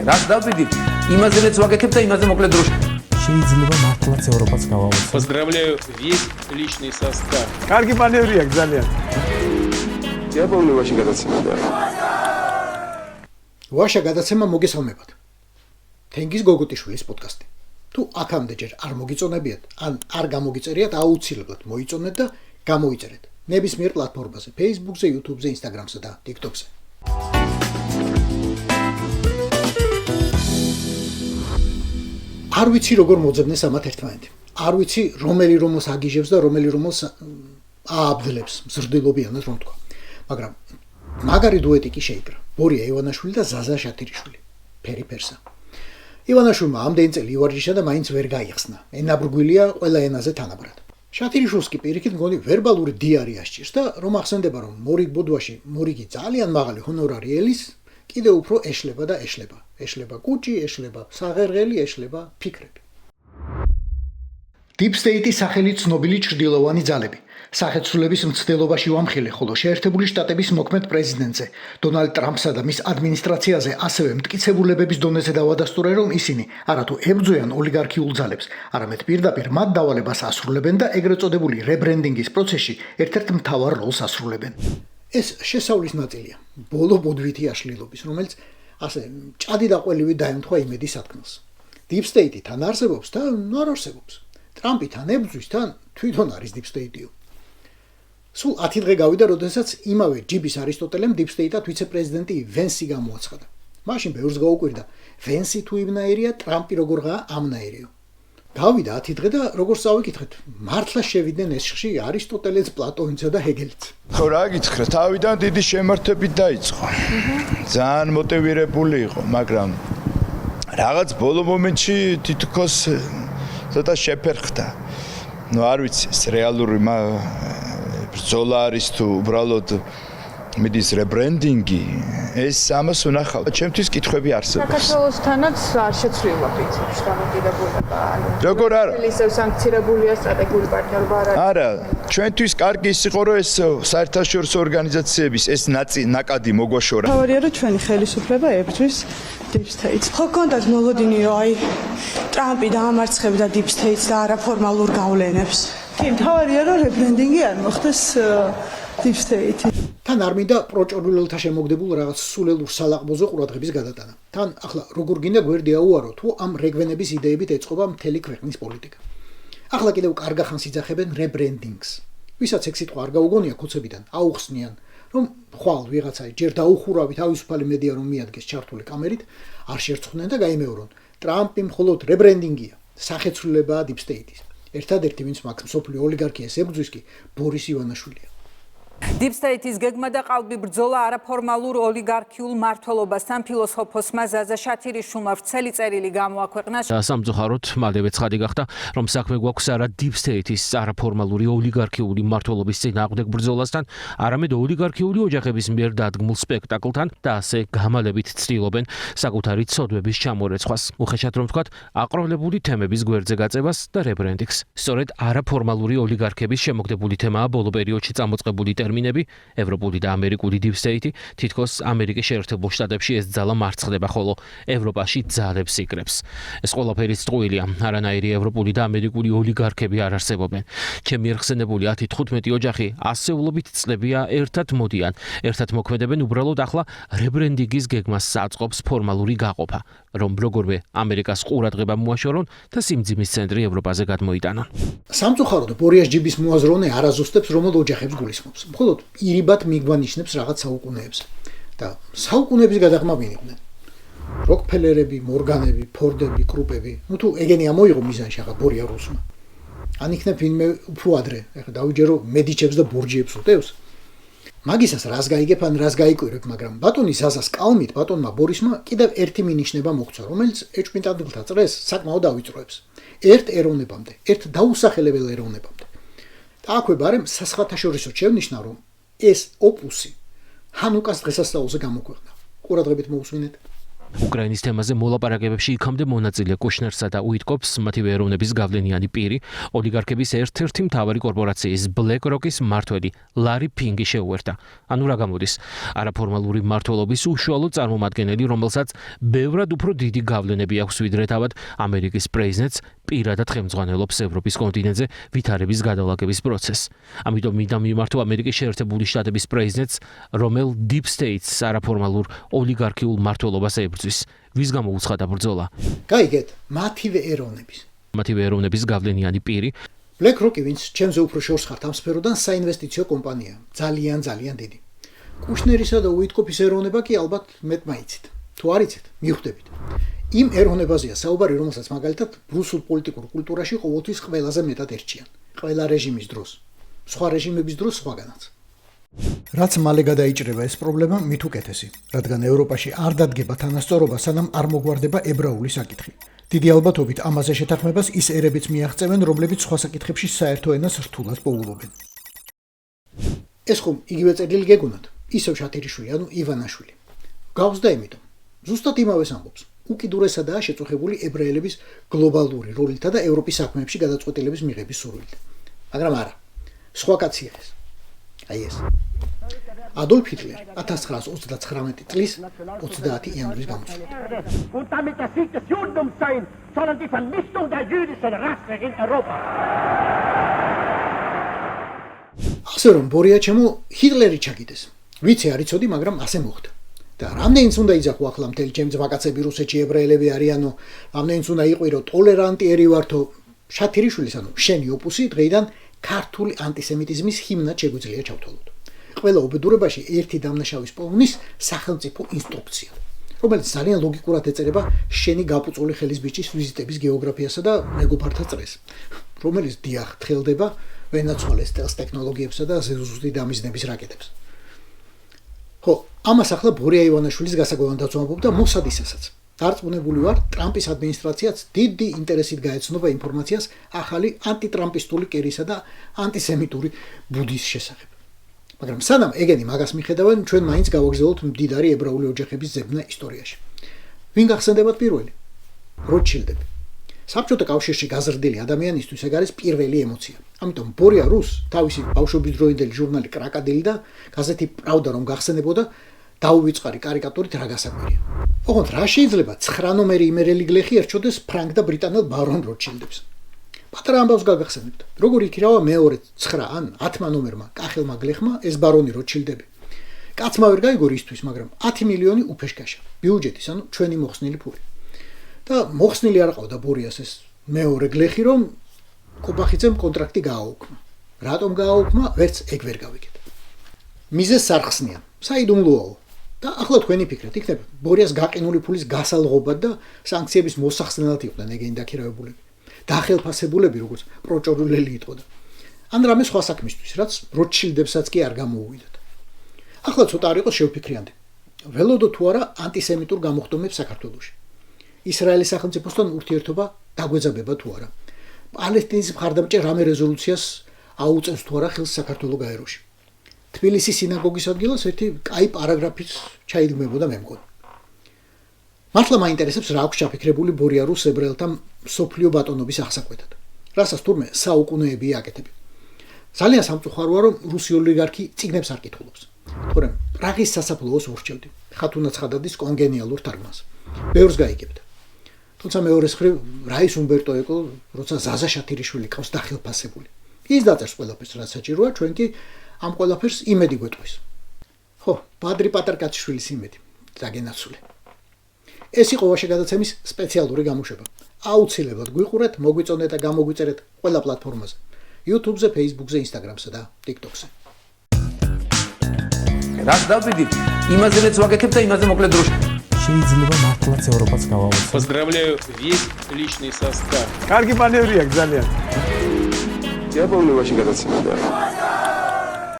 რას დავიდი, იმაზე რაც ვაკეთებ და იმაზე მოკლედ დროში. შეიძლება მართლაც ევროპაც გავაუწყო. Поздравляю весь личный состав. კარგი მანევრია ძალიან. იაპონიაში გადაცემა. ვაშა გადაცემა მოგესალმებათ. თენგიზ გოგუტიშვილის პოდკასტი. თუ აქამდე ჯერ არ მოგიწონებიათ, ან არ გამოგიწერიათ, აუცილებლად მოიწონეთ და გამოიწერეთ. ნებისმიერ პლატფორმაზე, Facebook-ზე, YouTube-ზე, Instagram-ზე და TikTok-ზე. არ ვიცი როგორ მოძებნეს ამათ ერთმანეთი. არ ვიცი რომელი რომელს აგიჟებს და რომელი რომელს ააბდლებს, მზრდილობიანად რომ თქვა. მაგრამ მაგარი დუეტი კი შეიკრა. ბორია ივანაშვილი და ზაზა შათირიშვილი. ფერიფერსა. ივანაშვილმა ამდენი წელი ივარჯიშა და მაინც ვერ გაიხსნა. ენაბრგვილია ყველა ენაზე თანაბრად. შათირიშვილს კი პირიქით მგონი ვერბალური დიარი ასჭირს და რომ ახსენდება რომ მორიგ ბოდვაში მორიგი ძალიან მაღალი ჰონორარი ელის კიდე უფრო ეშლება და ეშლება. ეშლება კუჭი, ეშლება საღერღელი, ეშლება ფიქრები. Deep State-ის სახელი ცნობილი ჩრდილოვანი ძალები. სახეცვლილების მცდელობაში ვამხილე, ხოლო შეერთებული შტატების მოქმედ პრეზიდენტზე, დონალდ ტრამპსა და მის ადმინისტრაციაზე ასევე მტკიცებულებების დონეზე დავადასტურე, რომ ისინი არათუ ებრძვიან ოლიგარქიულ ძალებს, არამედ პირდაპირ მათ დავალებას ასრულებენ და ეგრეთ წოდებული რებრენდინგის პროცესში ერთ-ერთ მთავარ როლს ასრულებენ. ეს შესავლის ნაწილია, ბოლო ბოდვითი აშლილობის, რომელიც ასე ჭადი და ყველივი დაემთხვა იმედის სათქმელს. Deep State-ი თან არსებობს და არ არსებობს. ტრამპი თან ებრძვის, თან თვითონ არის Deep State-ი. სულ 10 დღე გავიდა, როდესაც იმავე ჯიბის არისტოტელემ Deep State-ად ვიცე-პრეზიდენტი ვენსი გამოაცხადა. მაშინ ბევრს გაუკვირდა, ვენსი თუ იმნაირია, ტრამპი როგორღაა ამნაირიო. გავიდა 10 დღე და როგორც წავიკითხეთ, მართლა შევიდნენ ესში არისტოტელეც, პლატონიცა და ჰეგელიც. ხო რა გითხრა, თავიდან დიდი შემართებით დაიწყო. ძალიან მოტივირებული იყო, მაგრამ რაღაც ბოლო მომენტში თითქოს ცოტა შეფერხდა. ნუ არ ვიცი, ეს რეალური ბრძოლა არის თუ უბრალოდ მიდის რებრენდინგი, ეს ამას ვნახავ. ჩემთვის კითხვები არსებობს. საქართველოსთანაც არ შეცვლილა პრინციპში დამოკიდებულება. როგორ არა? ისევ სანქცირებულია სტრატეგიული პარტნიორობა არა. არა, ჩვენთვის კარგი ის იყო, რომ ეს საერთაშორისო ორგანიზაციების ეს ნაკადი მოგვაშორა. თავარია რომ ჩვენი ხელისუფლება ებრძვის Deep State-ს. ხო კონდათ მოლოდინი რომ აი ტრამპი დაამარცხებდა Deep State-ს და არაფორმალურ გავლენებს. კი, თავარია რომ რებრენდინგი არ მოხდეს Deep State-ი. თან არ მინდა პროჭორვილელთა შემოგდებულ რაღაც სულელურ სალაყბოზე ყურადღების გადატანა. თან ახლა როგორ გინდა გვერდი აუარო თუ ამ რეგვენების იდეებით ეწყობა მთელი ქვეყნის პოლიტიკა. ახლა კიდევ კარგ ახანს იძახებენ რებრენდინგს. ვისაც ეგ სიტყვა არ გაუგონია ქუცებიდან, აუხსნიან, რომ ხვალ ვიღაცა ჯერ დაუხურავი თავისუფალი მედია რომ მიადგეს ჩართული კამერით, არ შერწყვნენ და გაიმეორონ. ტრამპი მხოლოდ რებრენდინგია, სახეცვლილებაა Deep State-ის. ერთადერთი ვინც მაგ მსოფლიო ოლიგარქიას ებრძვის კი ბორის ივანაშვილია. Deep State-ის გეგმა და ყალბი ბრძოლა არაფორმალურ ოლიგარქიულ მმართველობასთან ფილოსოფოსმა ზაზა შათირიშვილმა ვრცელი წერილი გამოაქვეყნა. სამწუხაროდ მალევე ცხადი გახდა, რომ საქმე გვაქვს არა Deep State-ის არაფორმალური ოლიგარქიული მმართველობის წინააღმდეგ ბრძოლასთან, არამედ ოლიგარქიული ოჯახების მიერ დადგმულ სპექტაკლთან და ასე გამალებით ცდილობენ საკუთარი ცოდვების ჩამორეცხვას. უხეშად რომ ვთქვათ, აყროლებული თემების გვერდზე გაწევას და რებრენდინგს. სწორედ არაფორმალური ოლიგარქების შემოგდებული თემაა ბოლო პერიოდში წამოწყებული ტერმინები, ევროპული და ამერიკული Deep State-ი, თითქოს ამერიკის შეერთებულ შტატებში ეს ძალა მარცხდება, ხოლო ევროპაში ძალებს იკრებს. ეს ყველაფერი წყვილია, არანაირი ევროპული და ამერიკული ოლიგარქები არ არსებობენ. ჩემი ერხსენებული 10-15 ოჯახი ასეულობით წლებია ერთად მოდიან, ერთად მოქმედებენ, უბრალოდ ახლა რებრენდინგის გეგმას საწყობს ფორმალური გაყოფა, რომ როგორმე ამერიკას ყურადღება მოაშორონ და სიმძიმის ცენტრი ევროპაზე გადმოიტანონ. სამწუხაროდ ბორიას ჯიბის მოაზროვნე არაზუსტებს რომელ ოჯახებს გულისხმობს. მხოლოდ ირიბად მიგვანიშნებს რაღაც საუკუნეებს და საუკუნეების გადაღმა ვინიყვნენ. როკფელერები, მორგანები, ფორდები, კრუპები, ნუ თუ ეგენი ამოიღო მიზანში ახლა ბორია რუსმა. ან იქნებ ვინმე უფრო ადრე, ახლა დავიჯერო მედიჩებს და ბორჯიებს უტევს. მაგისას რას გაიგებ ან რას გაიკვირებ, მაგრამ ბატონი ზაზას კალმით ბატონმა ბორისმა კიდევ ერთი მინიშნება მოგვცა, რომელიც ეჭვმიტადელთა წრეს საკმაოდ ავიწროებს. ერთ ეროვნებამდე, ერთ დაუსახელებელ ეროვნებამდე. და აქვე ბარემ სასხათაშორისო შევნიშნა, რომ ეს ოპუსი ჰანუკას დღესასწაულზე გამოქვეყნა. ყურადღებით მოусვინეთ. უკრაინის თემაზე მოლაპარაკებებში იქამდე მონაწილე კუშნერსა და უიტკოპს მათივე ეროვნების გავლენიანი პირი, ოლიგარქების ერთ-ერთი მთავარი კორპორაციის BlackRock-ის მმართველი ლარი ფინგი შეუერთდა. ანუ რა გამოდის? არაფორმალური მმართველობის უშუალო წარმომადგენელი, რომელსაც ბევრად უფრო დიდი გავლენები აქვს ვიდრე თავად ამერიკის პრეზიდენტს, პირადად ხელმძღვანელობს ევროპის კონტინენტზე ვითარების გადალაგების პროცესს. ამიტომ მინდა მიმართო ამერიკის შეერთებული შტატების პრეზიდენტს, რომელ Deep State-ს არაფორმალურ ოლიგარქიულ მმართველობას ებრძვის. ვის გამო უცხადა ბრძოლა? გაიგეთ, მათივე ეროვნების გავლენიანი პირი, BlackRock-ი, ვინც ჩემზე უფრო შორს ხართ ამ სფეროდან, საინვესტიციო კომპანია, ძალიან დიდი. კუშნერისა და უიტკოპის ეროვნება კი ალბათ მეტ მაიცით. თუ არ იცით, მიხვდებით. იმ ეროვნებაზეა საუბარი, რომელსაც მაგალითად რუსულ პოლიტიკურ კულტურაში ყოველთვის ყველაზე მეტად ერჩიან. ყველა რეჟიმის დროს, სხვა რეჟიმების დროს სხვაგანაც. რაც მალე გადაიჭრება ეს პრობლემა, მით უკეთესი, რადგან ევროპაში არ დადგება თანასწორობა, სანამ არ მოგვარდება ებრაული საკითხი. დიდი ალბათობით ამაზე შეთანხმებას ის ერებიც მიაღწევენ, რომლებიც სხვა საკითხებში საერთო ენას რთულად პოულობენ. ეს ხომ იგივე წერილი გეგონათ, ისევ შათირიშვილი, ანუ ივანაშვილი. გავს და იმიტომ, ზუსტად იმავეს ამბობს. უკიდურესადაა შეწუხებული ებრაელების გლობალური როლითა და ევროპის საქმეებში გადაწყვეტილების მიღების სურვილით. მაგრამ არა, სხვა კაცია ეს. აი ეს. Adolf Hitler 1939 წლის 30 იანვრის გამოსვლით. Und damit der Sieg des Judentums sein, sondern die Vernichtung der jüdischen Rasse in Europa. ასე რომ ბორია ჩემო ჰიტლერი ჩაგიდეს. ვიცი არ იცოდი, მაგრამ ასე მოხდა. და რამდენიც უნდა იძახო ახლა მთელი ჩემ ძმაკაცები რუსეთში ებრაელები არიანო, რამდენიც უნდა იყვირო ტოლერანტი ერი ვართო, შათირიშვილის ანუ შენი ოპუსი დღეიდან ქართული ანტისემიტიზმის ჰიმნად შეგვიძლია ჩავთვალოთ. ყველა უბედურებაში ერთი დამნაშავის პოვნის სახელმწიფო ინსტრუქცია, რომელიც ძალიან ლოგიკურად ეწერება შენი გაპუწული ხელის ბიჭის ვიზიტების გეოგრაფიასა და მეგობართა წრეს, რომელიც დიახ თხელდება ვენაცვალეს სტელს ტექნოლოგიებსა და ზუსტი დამიზნების რაკეტებს. ხო, ამას ახლა ბორია ივანაშვილის გასაკვირვად დაწვავებობდა მოსადისასაც. დარწმუნებული ვარ, ტრამპის ადმინისტრაციაც დიდი ინტერესით გაეცნობა ინფორმაციას ახალი ანტიტრამპისტული კერისა და ანტისემიტური ბუდის შესახებ. მაგრამ სანამ ეგენი მაგას მიხედავენ, ჩვენ მაინც გავაგრძელოთ მდიდარი ებრაული ოჯახების ზებნა ისტორიაში. ვინ გახსენდებათ პირველი? როტშილდები. საბჭოთა კავშირში გაზრდილი ადამიანისთვის ეგ არის პირველი ემოცია. ამიტომ ბორია რუს თავისი ბავშვობის დროინდელი ჟურნალი კრაკადილი და გაზეთი პრავდა რომ გახსენებოდა დაუვიწყარი კარიკატურით რა გასაკვირია. ოღონდ რა შეიძლება 9 ნომერი იმერელი გლეხი ერჩოდეს ფრანკ და ბრიტანელ ბარონ როტშილდებს. პატარა ამბავს გაგახსენებთ. როგორ იქირავა მეორე 9 ან 10 ნომერმა კახელმა გლეხმა ეს ბარონი როტშილდები. კაცმა ვერ გაიგო ისთვის, მაგრამ 10 მილიონი უფეშკაშა. ბიუჯეტის, ანუ ჩვენი მოხსნილი ფული. და მოხსნილი არ ყავდა ბორიას ეს მეორე გლეხი, რომ კობახიძემ კონტრაქტი გააუქმა. რატომ გააუქმა, ვერც ეგ ვერ გავიგეთ. მიზეზს არ ხსნიან. საიდუმლოა. და ახლა თქვენი ფიქრით, იქნება ბორიას გაყინული ფულის გასალღობად და სანქციების მოსახსნელად იყვნენ ეგენი დაქირავებულები. დახელფასებულები, როგორც პროჭორულელი იტყოდა. ან რამე სხვა საქმისთვის, რაც როტშილდებსაც კი არ გამოუვიდათ. ახლა ცოტა არ იყოს შევფიქრიანდი. ველოდო თუ არა ანტისემიტურ გამოხდომებს საქართველოში. ისრაელის სახელმწიფოსთან ურთიერთობა დაგვეძაბება თუ არა. პალესტინის მხარდამჭერ რამე რეზოლუციას აუწევს თუ არა ხელს საქართველოს გაეროში. თბილისის სინაგოგის ადგილას ერთი კაი პარაგრაფიც ჩაიდგმებოდა მე მგონი. მართლა მაინტერესებს რა აქვს ჩაფიქრებული ბორია რუს ებრაელთა სოფლიო ბატონობის აღსაკვეთად. რასაც თურმე საუკუნეები აკეთებ. ძალიან სამწუხაროა რომ რუსი ოლიგარქი წიგნებს არ კითხულობს. თორემ პრაღის სასაფლაოს ურჩევდი. ხათუნა ცხადადის კონგენიალურ თარგმანს. ბევრს გაიგებდა. თუმცა მეორე მხრივ რაის უმბერტო ეკო, როცა ზაზა შათირიშვილი ყავს დახელფასებული. ის დაწერს ყველაფერს, რაც საჭიროა, ჩვენ კი ამ ყველაფერს იმედი გვეტყვის. ხო, ბადრი პატარკაციშვილის იმედი დაგენაცვლე. ეს იყო ვაშე გადაცემის სპეციალური გამოშვება. აუცილებლად გვიყურეთ, მოგვიწონეთ და გამოგვიწერეთ ყველა პლატფორმაზე. YouTube-ზე, Facebook-ზე, Instagram-ზე და TikTok-ზე. რაც დავიდით, იმაზეც ვაკეთებ და იმაზე მოკლედ დროში. შეიძლება მართლაც ევროპაც გავაუწყო. Поздравляю весь личный состав. კარგი მანევრია ძალიან. Я помню, ваше гадаться.